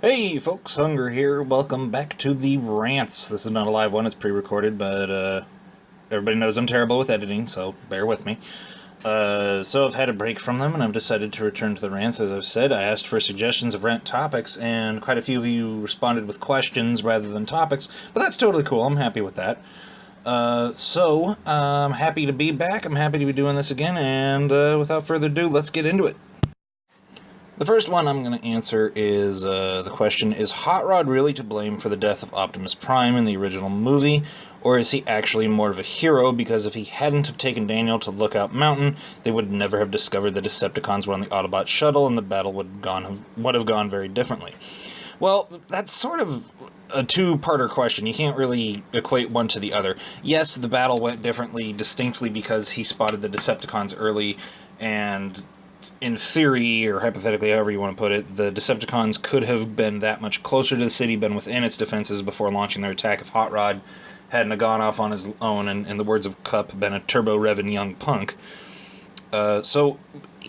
Hey folks, Hun-Gurrr here. Welcome back to the Rants. This is not a live one, it's pre-recorded, but everybody knows I'm terrible with editing, so bear with me. So I've had a break from them, and I've decided to return to the Rants. As I've said, I asked for suggestions of rant topics, and quite a few of you responded with questions rather than topics, but that's totally cool. I'm happy with that. I'm happy to be back. I'm happy to be doing this again, and without further ado, let's get into it. The first one I'm going to answer is the question, is Hot Rod really to blame for the death of Optimus Prime in the original movie, or is he actually more of a hero because if he hadn't have taken Daniel to Lookout Mountain, they would never have discovered the Decepticons were on the Autobot shuttle and the battle would have gone very differently? Well, that's sort of a two-parter question. You can't really equate one to the other. Yes, the battle went differently distinctly because he spotted the Decepticons early, and in theory, or hypothetically, however you want to put it, the Decepticons could have been that much closer to the city, been within its defenses before launching their attack if Hot Rod hadn't have gone off on his own, and in the words of Cup, been a turbo-revving young punk. So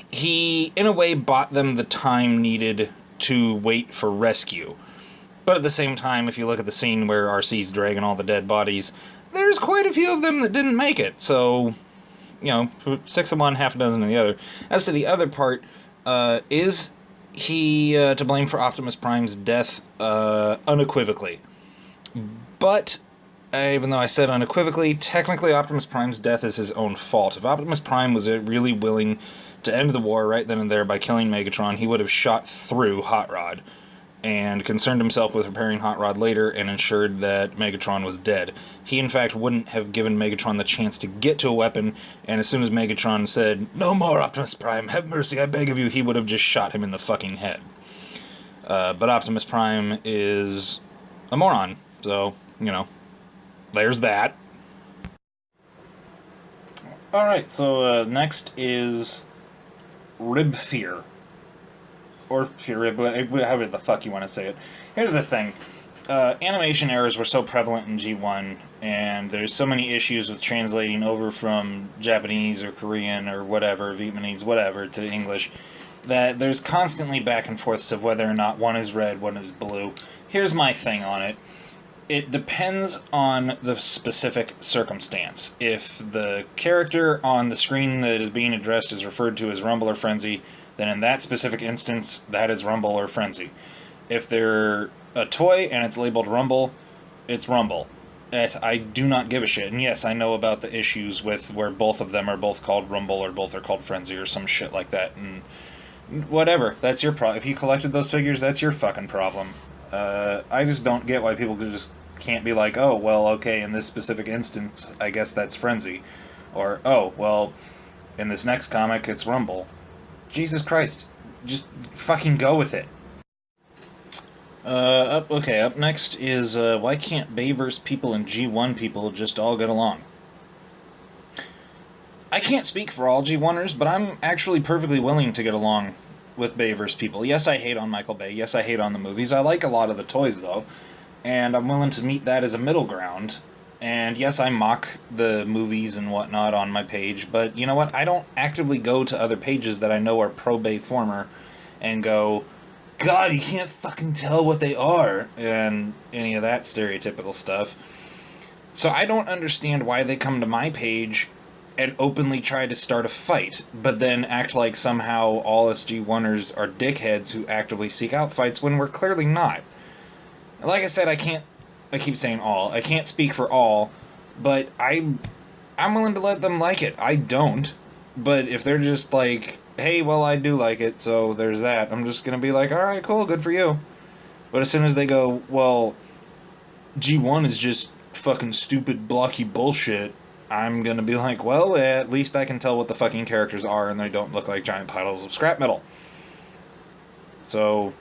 he, in a way, bought them the time needed to wait for rescue. But at the same time, if you look at the scene where RC's dragging all the dead bodies, there's quite a few of them that didn't make it, so, you know, 6 of one, half a dozen of the other. As to the other part, is he to blame for Optimus Prime's death? Unequivocally. But, even though I said unequivocally, technically Optimus Prime's death is his own fault. If Optimus Prime was really willing to end the war right then and there by killing Megatron, he would have shot through Hot Rod and concerned himself with repairing Hot Rod later and ensured that Megatron was dead. He, in fact, wouldn't have given Megatron the chance to get to a weapon, and as soon as Megatron said, "No more, Optimus Prime, have mercy, I beg of you," he would have just shot him in the fucking head. But Optimus Prime is a moron, so, you know, there's that. Alright, so next is Rib Fear. Or Fear, however the fuck you want to say it. Here's the thing. Animation errors were so prevalent in G1, and there's so many issues with translating over from Japanese or Korean or whatever, Vietnamese, whatever, to English, that there's constantly back and forths of whether or not one is red, one is blue. Here's my thing on it. It depends on the specific circumstance. If the character on the screen that is being addressed is referred to as Rumble or Frenzy, then in that specific instance, that is Rumble or Frenzy. If they're a toy and it's labeled Rumble, it's Rumble. I do not give a shit. And yes, I know about the issues with where both of them are both called Rumble or both are called Frenzy or some shit like that. And whatever, that's your problem. If you collected those figures, that's your fucking problem. I just don't get why people just can't be like, oh, well, okay, in this specific instance, I guess that's Frenzy. Or, oh, well, in this next comic, it's Rumble. Jesus Christ, just fucking go with it. Up next is, why can't Bayverse people and G1 people just all get along? I can't speak for all G1ers, but I'm actually perfectly willing to get along with Bayverse people. Yes, I hate on Michael Bay. Yes, I hate on the movies. I like a lot of the toys, though. And I'm willing to meet that as a middle ground. And yes, I mock the movies and whatnot on my page, but you know what? I don't actively go to other pages that I know are pro-Bayformer and go, God, you can't fucking tell what they are, and any of that stereotypical stuff. So I don't understand why they come to my page and openly try to start a fight, but then act like somehow all us G1ers are dickheads who actively seek out fights when we're clearly not. Like I said, I keep saying all. I can't speak for all, but I'm willing to let them like it. I don't. But if they're just like, hey, well, I do like it, so there's that, I'm just going to be like, alright, cool, good for you. But as soon as they go, well, G1 is just fucking stupid, blocky bullshit, I'm going to be like, well, at least I can tell what the fucking characters are and they don't look like giant piles of scrap metal. So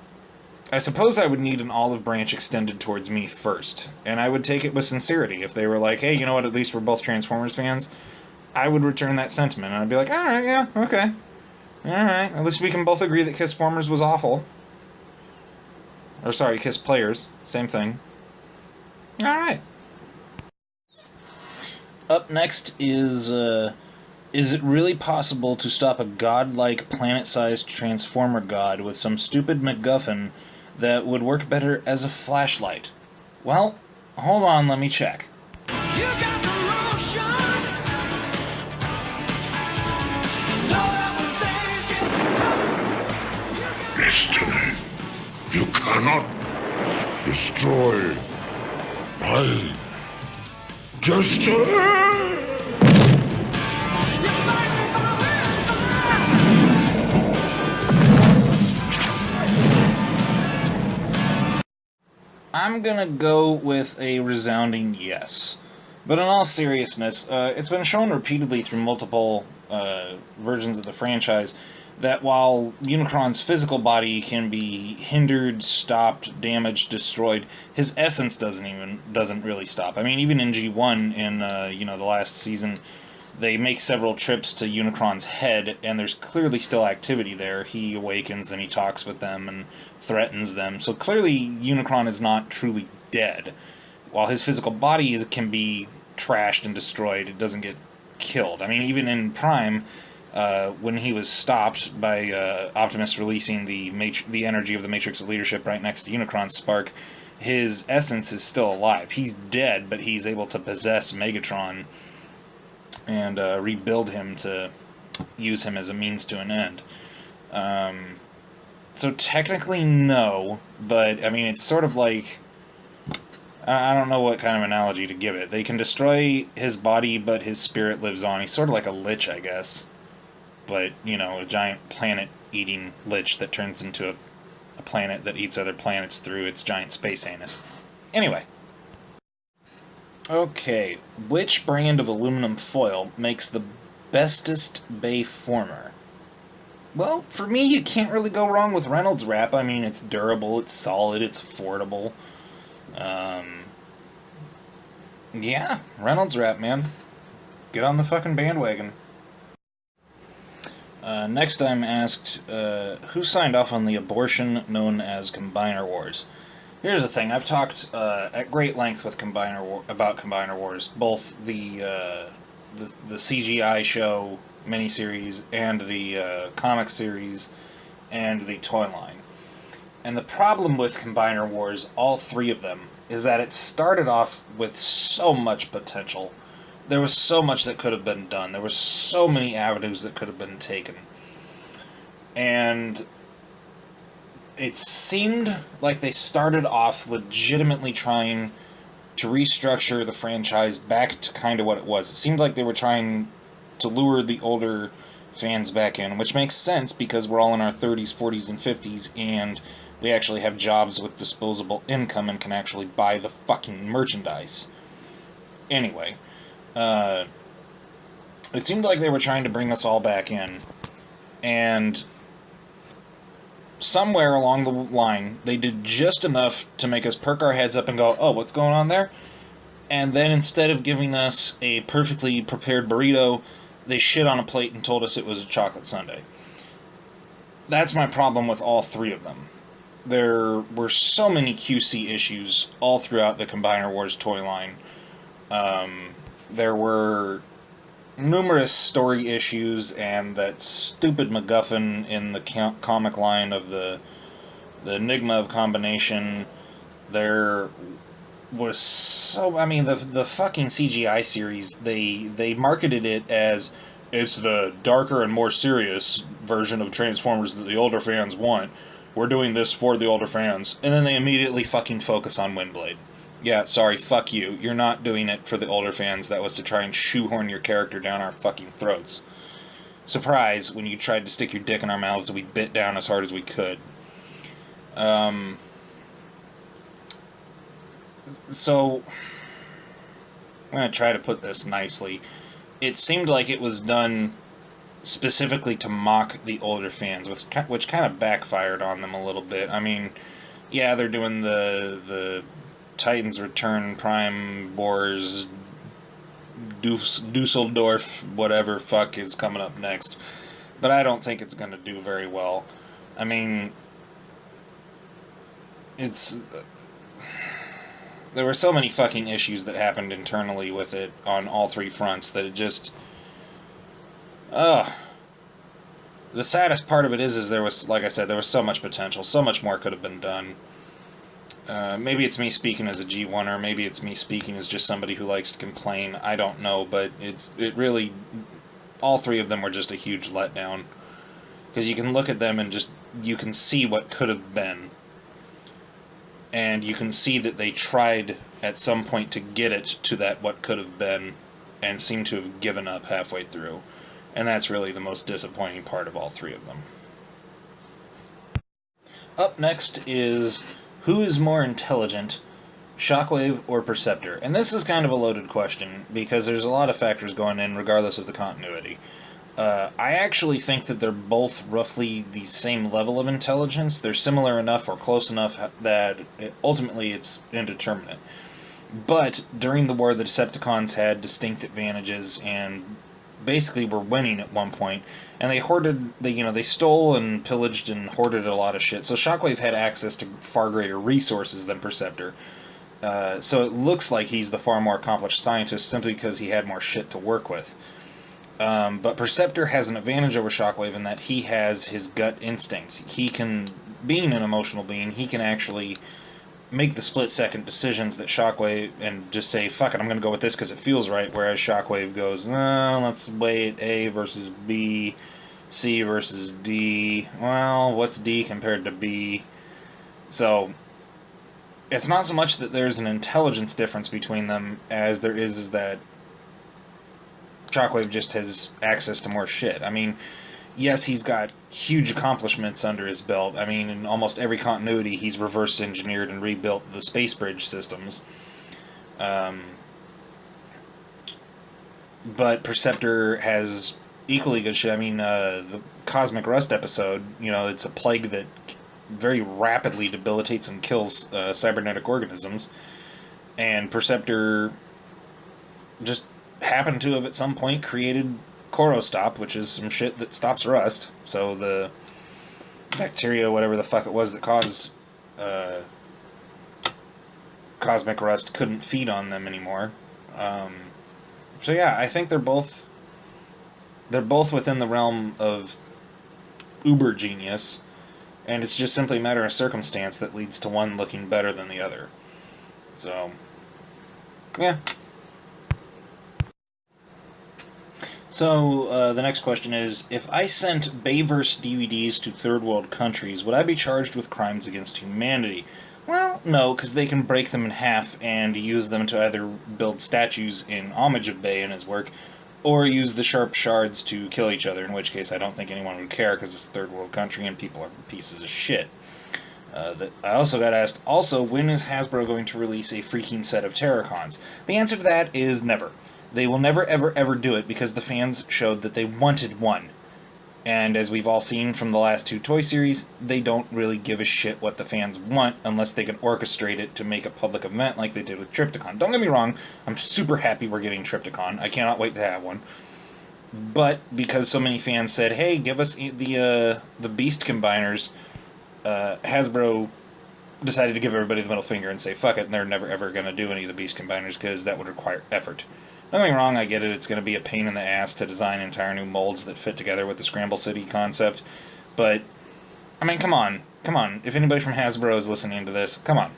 I suppose I would need an olive branch extended towards me first, and I would take it with sincerity. If they were like, hey, you know what, at least we're both Transformers fans, I would return that sentiment, and I'd be like, alright, yeah, okay. Alright, at least we can both agree that Kiss Formers was awful. Or sorry, Kiss Players, same thing. Alright. Up next is it really possible to stop a godlike planet-sized Transformer god with some stupid MacGuffin that would work better as a flashlight. Well, hold on, let me check. You got the lotion. Destiny. You cannot destroy my destiny. I'm gonna go with a resounding yes. But in all seriousness, it's been shown repeatedly through multiple versions of the franchise that while Unicron's physical body can be hindered, stopped, damaged, destroyed, his essence doesn't really stop. I mean, even in G1 in the last season, they make several trips to Unicron's head, and there's clearly still activity there. He awakens and he talks with them and threatens them. So clearly, Unicron is not truly dead. While his physical body can be trashed and destroyed, it doesn't get killed. I mean, even in Prime, when he was stopped by Optimus releasing the energy of the Matrix of Leadership right next to Unicron's spark, his essence is still alive. He's dead, but he's able to possess Megatron and rebuild him to use him as a means to an end. So technically no, but I mean it's sort of like, I don't know what kind of analogy to give it. They can destroy his body, but his spirit lives on. He's sort of like a lich, I guess. But, a giant planet-eating lich that turns into a planet that eats other planets through its giant space anus. Anyway. Okay, which brand of aluminum foil makes the bestest Bayformer? Well, for me, you can't really go wrong with Reynolds Wrap. I mean, it's durable, it's solid, it's affordable. Yeah, Reynolds Wrap, man. Get on the fucking bandwagon. Next I'm asked, who signed off on the abortion known as Combiner Wars? Here's the thing, I've talked at great length with about Combiner Wars, both the CGI show miniseries and the comic series and the toy line. And the problem with Combiner Wars, all three of them, is that it started off with so much potential. There was so much that could have been done. There were so many avenues that could have been taken. And it seemed like they started off legitimately trying to restructure the franchise back to kind of what it was. It seemed like they were trying to lure the older fans back in, which makes sense because we're all in our 30s, 40s, and 50s, and we actually have jobs with disposable income and can actually buy the fucking merchandise. Anyway, it seemed like they were trying to bring us all back in, and somewhere along the line, they did just enough to make us perk our heads up and go, oh, what's going on there? And then instead of giving us a perfectly prepared burrito, they shit on a plate and told us it was a chocolate sundae. That's my problem with all three of them. There were so many QC issues all throughout the Combiner Wars toy line. There were numerous story issues, and that stupid MacGuffin in the comic line of the Enigma of Combination. There was so... I mean, the fucking CGI series, they marketed it as it's the darker and more serious version of Transformers that the older fans want. We're doing this for the older fans. And then they immediately fucking focus on Windblade. Yeah, sorry, fuck you. You're not doing it for the older fans. That was to try and shoehorn your character down our fucking throats. Surprise, when you tried to stick your dick in our mouths, we bit down as hard as we could. So, I'm going to try to put this nicely. It seemed like it was done specifically to mock the older fans, which kind of backfired on them a little bit. I mean, yeah, they're doing the Titans Return, Prime Wars, Dusseldorf, whatever fuck is coming up next. But I don't think it's going to do very well. I mean, there were so many fucking issues that happened internally with it on all three fronts that it just... The saddest part of it is there was, like I said, there was so much potential. So much more could have been done. Maybe it's me speaking as a G1, or maybe it's me speaking as just somebody who likes to complain. I don't know, but it really... All three of them were just a huge letdown. Because you can look at them and just... You can see what could have been. And you can see that they tried at some point to get it to that what could have been, and seem to have given up halfway through. And that's really the most disappointing part of all three of them. Up next is, who is more intelligent, Shockwave or Perceptor? And this is kind of a loaded question, because there's a lot of factors going in regardless of the continuity. I actually think that they're both roughly the same level of intelligence. They're similar enough or close enough that ultimately it's indeterminate. But during the war, the Decepticons had distinct advantages and basically were winning at one point. And they stole and pillaged and hoarded a lot of shit. So Shockwave had access to far greater resources than Perceptor. So it looks like he's the far more accomplished scientist simply because he had more shit to work with. But Perceptor has an advantage over Shockwave in that he has his gut instinct. Being an emotional being, he can actually make the split-second decisions that Shockwave, and just say, fuck it, I'm going to go with this because it feels right, whereas Shockwave goes, let's weigh it A versus B, C versus D. Well, what's D compared to B? So, it's not so much that there's an intelligence difference between them as there is that Shockwave just has access to more shit. I mean, yes, he's got huge accomplishments under his belt. I mean, in almost every continuity, he's reverse engineered and rebuilt the space bridge systems. But Perceptor has equally good shit. I mean, the Cosmic Rust episode, it's a plague that very rapidly debilitates and kills cybernetic organisms. And Perceptor just happened to have at some point created Corostop, which is some shit that stops rust. So the bacteria, whatever the fuck it was that caused Cosmic Rust, couldn't feed on them anymore. So yeah, I think they're both within the realm of uber genius, and it's just simply a matter of circumstance that leads to one looking better than the other. So, yeah. So, the next question is, if I sent Bayverse DVDs to third world countries, would I be charged with crimes against humanity? Well, no, because they can break them in half and use them to either build statues in homage of Bay and his work, or use the sharp shards to kill each other, in which case I don't think anyone would care, because it's a third world country and people are pieces of shit. I also got asked, when is Hasbro going to release a freaking set of Terracons? The answer to that is never. They will never, ever, ever do it because the fans showed that they wanted one. And as we've all seen from the last two Toy Series, they don't really give a shit what the fans want unless they can orchestrate it to make a public event like they did with Trypticon. Don't get me wrong, I'm super happy we're getting Trypticon. I cannot wait to have one. But because so many fans said, hey, give us the Beast Combiners, Hasbro decided to give everybody the middle finger and say, fuck it, and they're never ever going to do any of the Beast Combiners because that would require effort. Don't get me wrong, I get it, it's going to be a pain in the ass to design entire new molds that fit together with the Scramble City concept, but, I mean, come on, if anybody from Hasbro is listening to this, come on,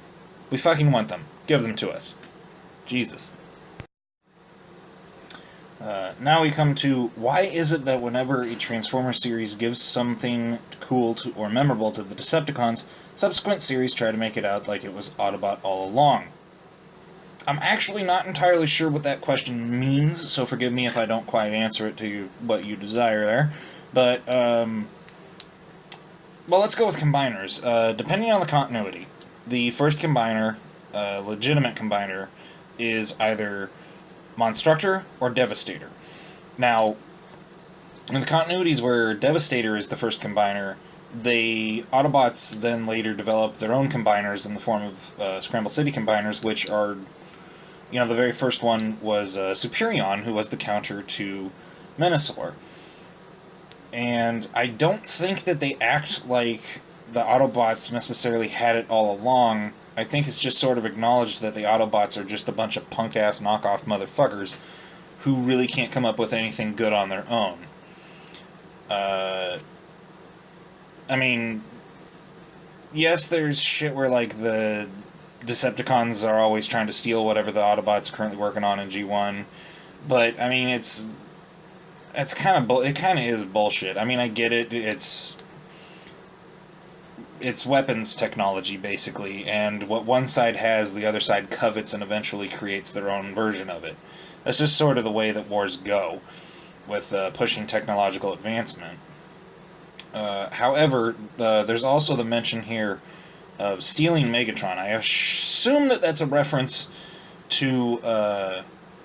we fucking want them, give them to us. Jesus. Now we come to, why is it that whenever a Transformers series gives something cool to, or memorable to the Decepticons, subsequent series try to make it out like it was Autobot all along? I'm actually not entirely sure what that question means, so forgive me if I don't quite answer it to what you desire there. But, well, let's go with combiners. Depending on the continuity, the first combiner, legitimate combiner, is either Monstructor or Devastator. Now, in the continuities where Devastator is the first combiner, the Autobots then later developed their own combiners in the form of Scramble City combiners, which are... the very first one was Superion, who was the counter to Menasor. And I don't think that they act like the Autobots necessarily had it all along. I think it's just sort of acknowledged that the Autobots are just a bunch of punk-ass knockoff motherfuckers who really can't come up with anything good on their own. I mean, yes, there's shit where, like, the Decepticons are always trying to steal whatever the Autobots are currently working on in G1, but, I mean, it's kind of, it kind of is bullshit. I mean, I get it, it's weapons technology, basically, and what one side has, the other side covets and eventually creates their own version of it. That's just sort of the way that wars go, with pushing technological advancement. However, there's also the mention here of stealing Megatron. I assume that that's a reference to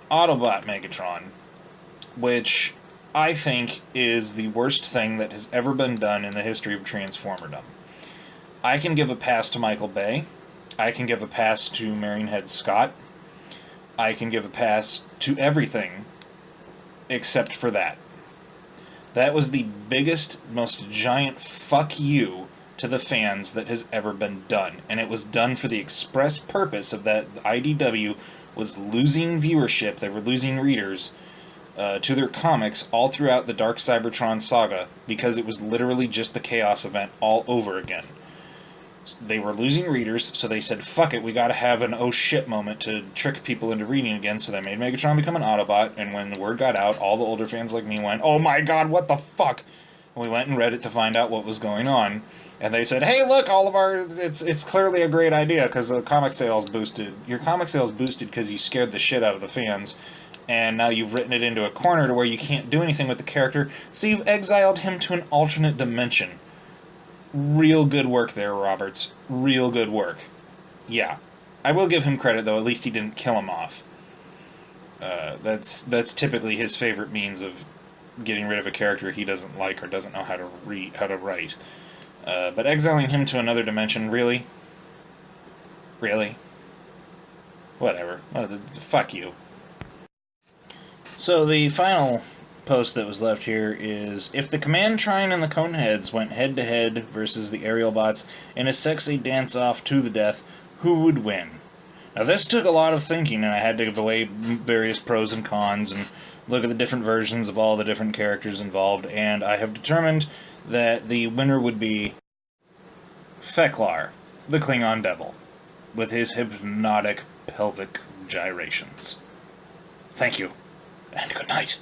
Autobot Megatron, which I think is the worst thing that has ever been done in the history of Transformerdom. I can give a pass to Michael Bay. I can give a pass to Marion Head Scott. I can give a pass to everything except for that. That was the biggest, most giant fuck you to the fans that has ever been done. And it was done for the express purpose of that IDW was losing viewership, they were losing readers to their comics all throughout the Dark Cybertron saga because it was literally just the Chaos event all over again. They were losing readers, so they said, fuck it, we gotta have an oh shit moment to trick people into reading again, so they made Megatron become an Autobot, and when the word got out, all the older fans like me went, oh my god, what the fuck? And we went and read it to find out what was going on, and they said, hey look, all of our, it's clearly a great idea, because the comic sales boosted. Your comic sales boosted because you scared the shit out of the fans, and now you've written it into a corner to where you can't do anything with the character, so you've exiled him to an alternate dimension. Real good work there, Roberts. Real good work. Yeah. I will give him credit, though. At least he didn't kill him off. That's typically his favorite means of getting rid of a character he doesn't like or doesn't know how to write. But exiling him to another dimension, really? Really? Whatever. Fuck you. So the final post that was left here is, if the Command Trine and the Coneheads went head-to-head versus the Aerial Bots in a sexy dance-off to the death, who would win? Now this took a lot of thinking, and I had to weigh various pros and cons and look at the different versions of all the different characters involved, and I have determined that the winner would be Feklar, the Klingon Devil, with his hypnotic pelvic gyrations. Thank you, and good night.